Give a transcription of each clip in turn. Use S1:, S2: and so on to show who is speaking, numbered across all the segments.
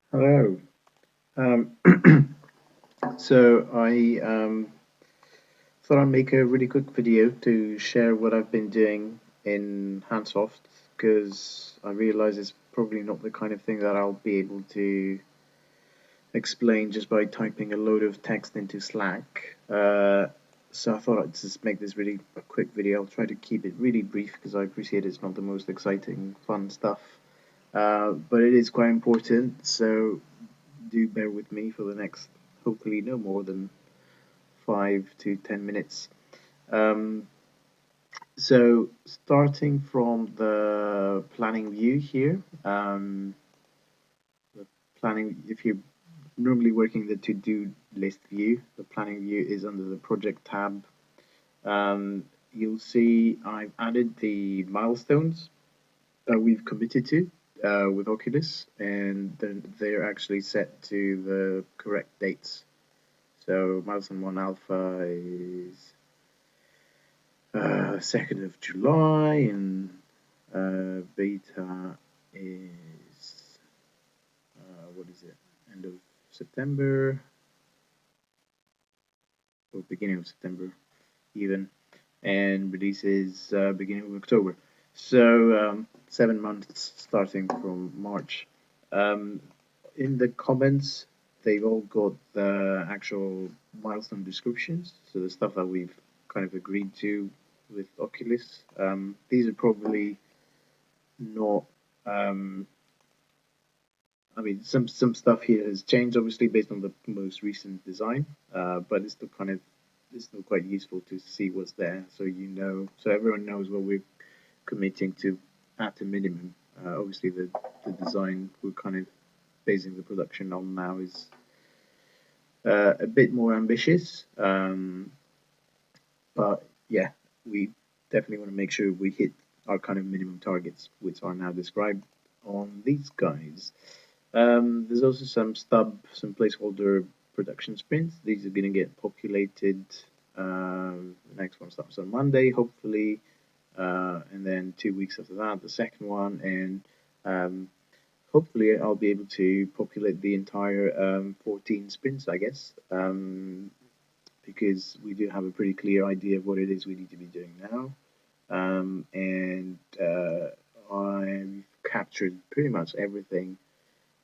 S1: Hello. Um, so I thought I'd make a really quick video to share what I've been doing in Handsoft because I realize it's probably not the kind of thing that I'll be able to explain just by typing a load of text into Slack. So I thought I'd just make this really quick video. I'll try to keep it really brief because I appreciate it's not the most exciting, fun stuff. But it is quite important, so do bear with me for the next, hopefully, no more than 5 to 10 minutes. Um, so, starting from the planning view here, the planning, if you're normally working the to-do list view, the planning view is under the project tab. You'll see I've added the milestones that we've committed to with Oculus, and then they're actually set to the correct dates. So milestone one alpha is 2nd of July, and beta is what is it? End of September or beginning of September, even, and release is beginning of October. So 7 months starting from March. Um, in the comments, they've all got the actual milestone descriptions, so the stuff that we've kind of agreed to with Oculus. These are probably not. Um, I mean, some stuff here has changed, obviously, based on the most recent design, but it's still quite useful to see what's there, so so everyone knows what we're committing to at a minimum. Obviously, the design we're kind of basing the production on now is a bit more ambitious. But yeah, we definitely want to make sure we hit our kind of minimum targets, which are now described on these guys. There's also some placeholder production sprints. These are going to get populated. The next one starts on Monday, hopefully, and then 2 weeks after that, the second one, and hopefully I'll be able to populate the entire 14 sprints, I guess, because we do have a pretty clear idea of what it is we need to be doing now. And I've captured pretty much everything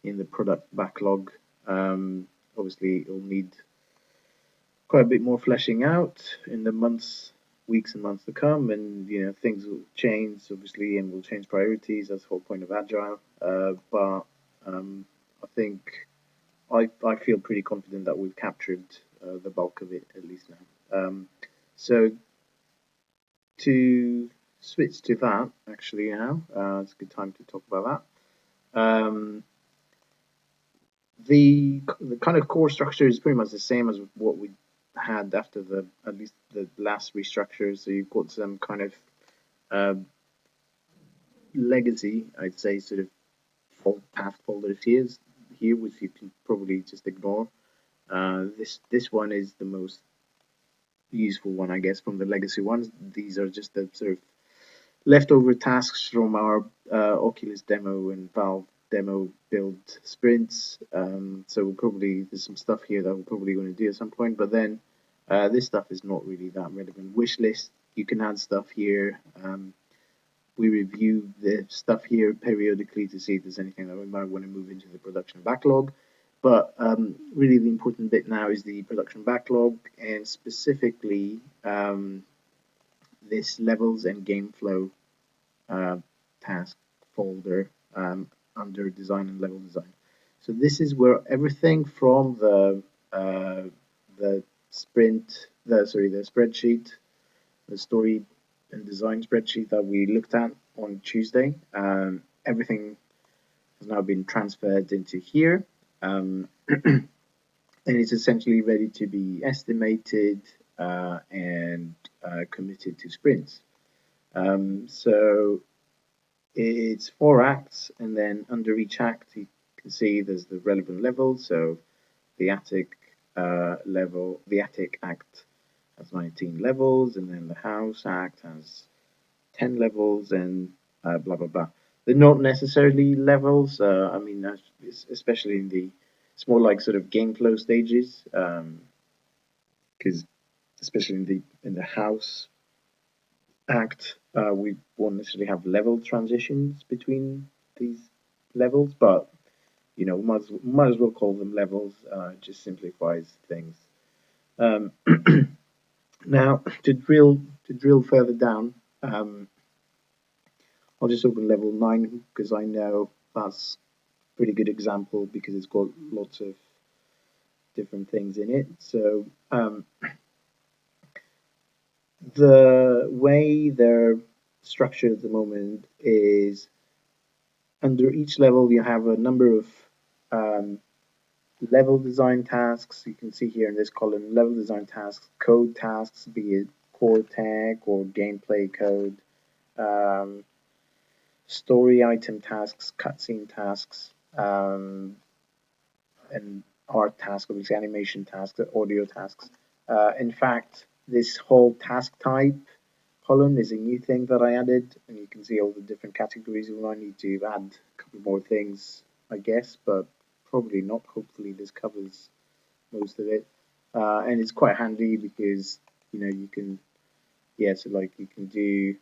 S1: in the product backlog. Obviously, it'll need quite a bit more fleshing out in the weeks and months to come, and things will change obviously, and will change priorities. That's the whole point of agile. But I think I feel pretty confident that we've captured the bulk of it at least now. So to switch to that actually now, it's a good time to talk about that. The kind of core structure is pretty much the same as what we had after at least the last restructure. So you've got some kind of uh, legacy, I'd say, sort of path folders here, which you can probably just ignore. This one is the most useful one, I guess, from the legacy ones. These are just the sort of leftover tasks from our Oculus demo and Valve demo build sprints. So there's some stuff here that we're probably going to do at some point, but then this stuff is not really that relevant. Wish list, you can add stuff here. We review the stuff here periodically to see if there's anything that we might want to move into the production backlog. But really, the important bit now is the production backlog, and specifically this levels and game flow uh, task folder under design and level design. So this is where everything from the the spreadsheet, the story and design spreadsheet that we looked at on Tuesday, everything has now been transferred into here. And it's essentially ready to be estimated and committed to sprints. So it's 4 acts, and then under each act you can see there's the relevant level. So the attic the attic act has 19 levels, and then the house act has 10 levels, and blah blah blah. they're not necessarily levels. I mean, especially in it's more like sort of game flow stages, because especially in the house act, we won't necessarily have level transitions between these levels, but might as well call them levels. It just simplifies things. Um, Now to drill further down, I'll just open level 9 because I know that's a pretty good example because it's got lots of different things in it. So the way they're structured at the moment is under each level you have a number of um, level design tasks. You can see here in this column level design tasks, code tasks, be it core tech or gameplay code, um, story item tasks, cutscene tasks, and art tasks, obviously animation tasks, audio tasks. In fact, this whole task type column is a new thing that I added, and you can see all the different categories. We might need to add a couple more things, I guess, but probably not. Hopefully, this covers most of it, and it's quite handy because you can, yeah, so like you can do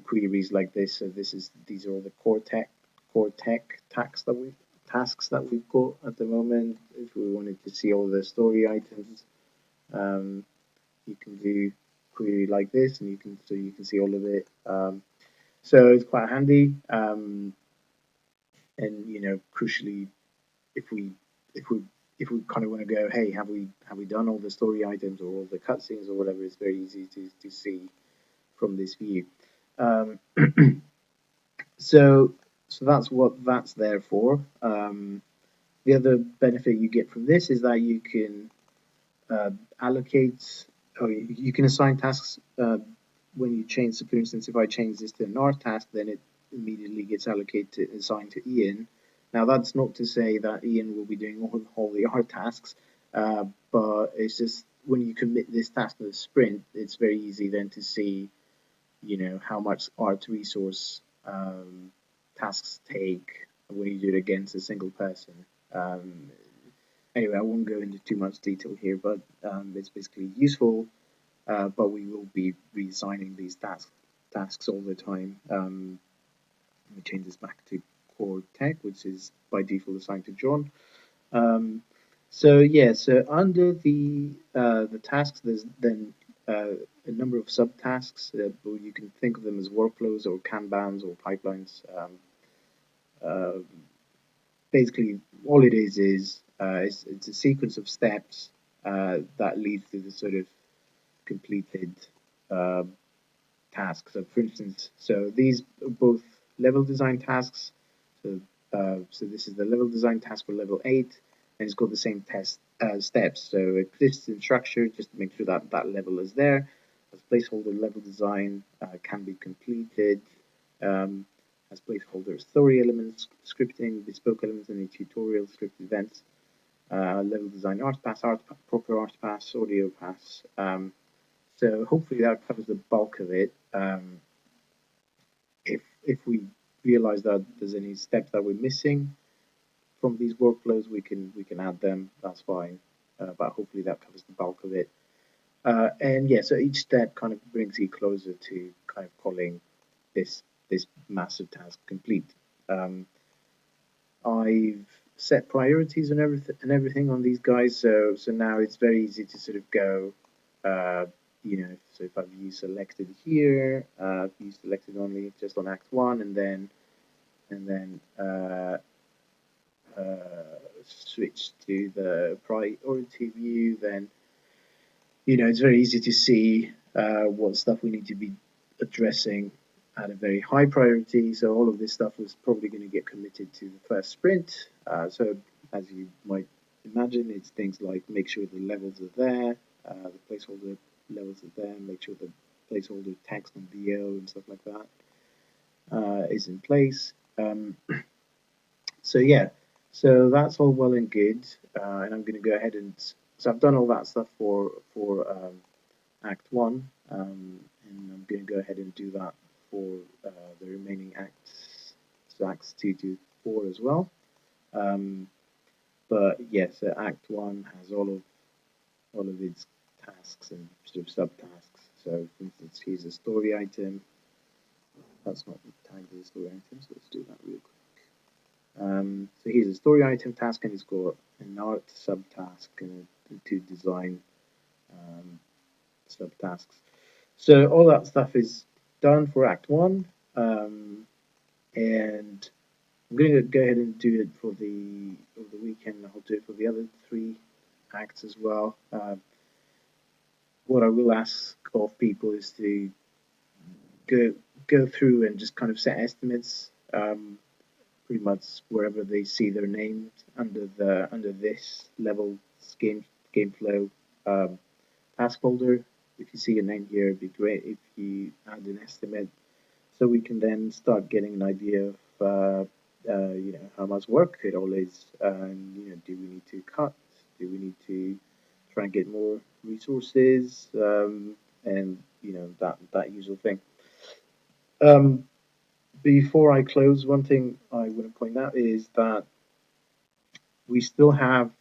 S1: queries like this. So these are all the core tech tasks that we've got at the moment. If we wanted to see all the story items, um, you can do query like this, and you can see all of it. So it's quite handy. And crucially, if we if we if we kind of want to go, hey, have we done all the story items or all the cutscenes or whatever? It's very easy to see from this view. Um, so so that's what that's there for. The other benefit you get from this is that you can uh, allocate or you can assign tasks when you change. So for instance, if I change this to an art task, then it immediately gets allocated assigned to Ian. Now that's not to say that Ian will be doing all the art tasks, but it's just when you commit this task to the sprint, it's very easy then to see how much art resource tasks take when you do it against a single person. Um, anyway, I won't go into too much detail here, but it's basically useful. But we will be reassigning these tasks all the time. Let me change this back to core tech, which is by default assigned to John. Um, so yeah, so under the tasks, there's then a number of subtasks. You can think of them as workflows or kanbans or pipelines. Uh, Basically, all it is it's a sequence of steps that lead to the sort of completed uh, tasks. So, for instance, so these are both level design tasks. So this is the level design task for level 8, and it's got the same test steps. So it lists in structure just to make sure that that level is there. As placeholder level design can be completed. Um, as placeholder story elements, scripting, bespoke elements, and tutorial script events. Level design art pass, proper art pass, audio pass. So hopefully that covers the bulk of it. If we realize that there's any steps that we're missing from these workflows, we can add them. That's fine. But hopefully that covers the bulk of it. And yeah, so each step kind of brings you closer to kind of calling this massive task complete. Um, I've set priorities and everything on these guys, so now it's very easy to sort of go. Uh, so if I've view selected here, view selected only just on Act One, and then switch to the priority view, then it's very easy to see what stuff we need to be addressing at a very high priority. So all of this stuff was probably going to get committed to the first sprint. So as you might imagine, it's things like make sure the levels are there, the placeholder levels are there, make sure the placeholder text and VO and stuff like that is in place. So yeah, so that's all well and good, and I'm going to go ahead and so I've done all that stuff for Act One, and I'm going to go ahead and do that for the remaining acts, so acts 2 to 4 as well. But yes, Act 1 has all of its tasks and sort of subtasks. So, for instance, here's a story item. That's not tagged as a story item, so let's do that real quick. So here's a story item task, and it's got an art subtask and two design subtasks. So all that stuff is done for Act 1, and I'm going to go ahead and do it for the weekend. I'll do it for the other 3 acts as well. What I will ask of people is to go through and just kind of set estimates, pretty much wherever they see their names under this level game flow task folder. If you see a name here, it'd be great if you add an estimate, so we can then start getting an idea of how much work it all is, and do we need to cut, do we need to try and get more resources, and that usual thing. Before I close, one thing I want to point out is that we still have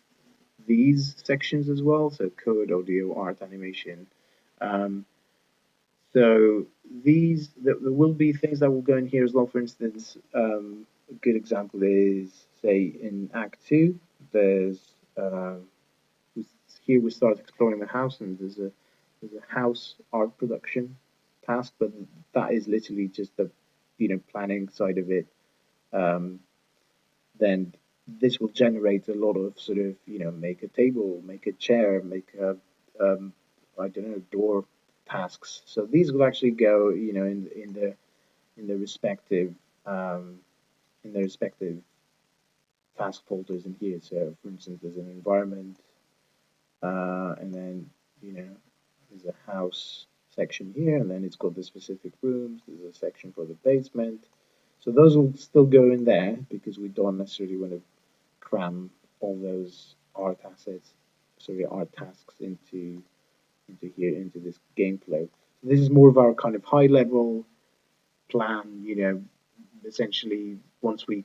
S1: these sections as well, so code, audio, art, animation. Um, so there will be things that will go in here as well. For instance, a good example is, say, in Act 2, there's here we start exploring the house, and there's a house art production task, but that is literally just the planning side of it. Um, then this will generate a lot of sort of make a table, make a chair, make a I don't know, door tasks. So these will actually go in the respective um, in the respective task folders in here. So for instance, there's an environment, and then there's a house section here, and then it's got the specific rooms. There's a section for the basement. So those will still go in there because we don't necessarily want to cram all those art tasks into this game flow. So this is more of our kind of high level plan. Essentially, once we're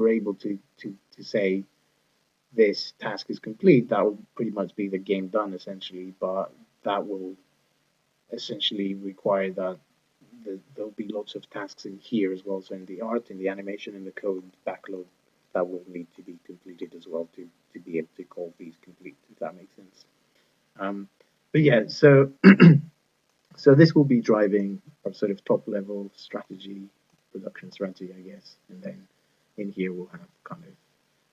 S1: able to say this task is complete, that will pretty much be the game done essentially. But that will essentially require that there'll be lots of tasks in here as well. So in the art, in the animation, in the code backlog, that will need to be completed as well to be able to call these complete, if that makes sense. But yeah, so so this will be driving our sort of top level strategy, production strategy, I guess. And then in here we'll have kind of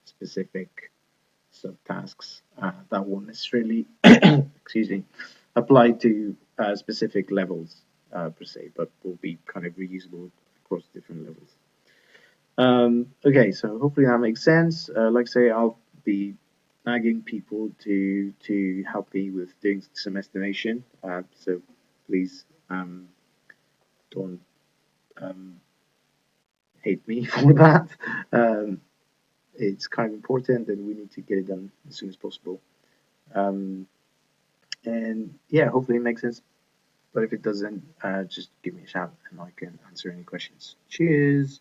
S1: specific subtasks that won't necessarily, excuse me, apply to specific levels per se, but will be kind of reusable across different levels. Okay, so hopefully that makes sense. Like I say, I'll be nagging people to help me with doing some estimation. So please don't hate me for that. It's kind of important, and we need to get it done as soon as possible. Um, and yeah, hopefully it makes sense. But if it doesn't, just give me a shout and I can answer any questions. Cheers.